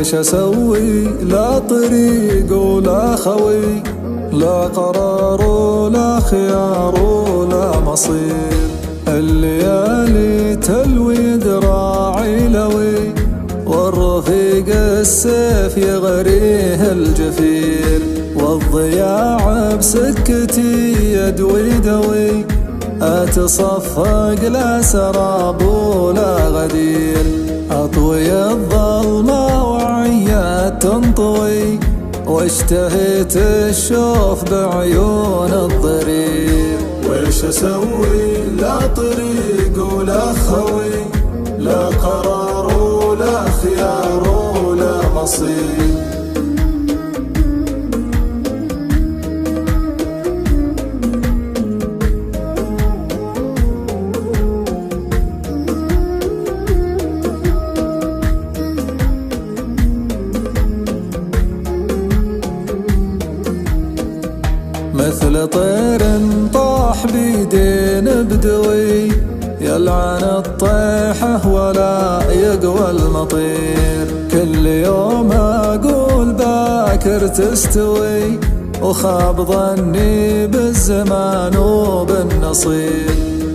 ويش اسوي؟ لا طريق ولا خوي، لا قرار ولا خيار ولا مصير. الليالي تلوي ذراعي لوي، والرفيق السيف يغريه الجفير. والضياع بسكتي يدوي دوي، أتصفق لا سراب ولا غدير. أطوي الظلمة وعيات تنطوي، واشتهيت الشوف بعيون الضرير. ويش اسوي؟ لا طريق ولا خوي، لا قرار ولا خيار ولا مصير. مثل طير طاح بيدين بدوي، يلعن الطيحة ولا يقوى المطير. كل يوم أقول باكر تستوي، وخاب ظني بالزمان وبالنصير.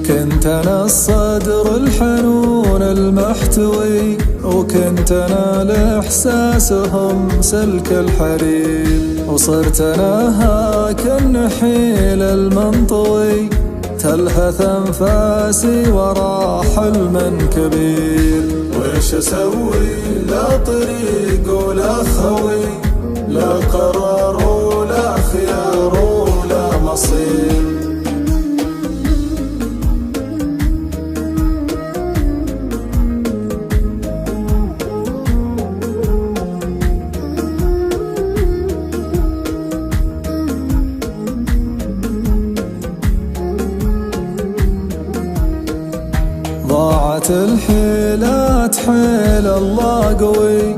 كنت أنا الصدر الحنون المحتوي، وكنت أنا لإحساسهم سلك الحرير. وصرت أنا هاك النحيل المنطوي، تلهث أنفاسي ورا حلم كبير. ويش أسوي؟ لا طريق ولا خوي، لا قرار ولا خيار ولا مصير. ضاعت الحيلات حيل الله قوي،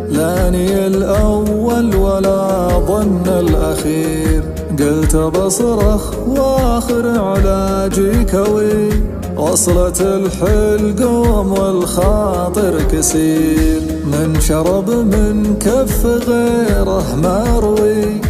لاني الأول ولا ظن الأخير. قلت بصرخ واخر علاجي كوي، وصلت الحلقوم والخاطر كسير. من شرب من كف غيره ما روي،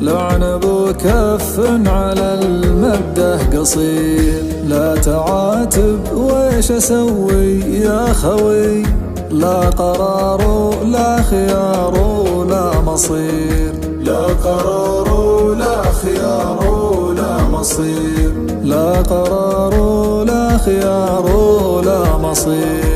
لعن بكف على المده قصير. لا تعاتب ويش اسوي يا خوي، لا قرار ولا خيار ولا مصير. لا قرار ولا خيار ولا مصير، لا قرار ولا خيار ولا مصير.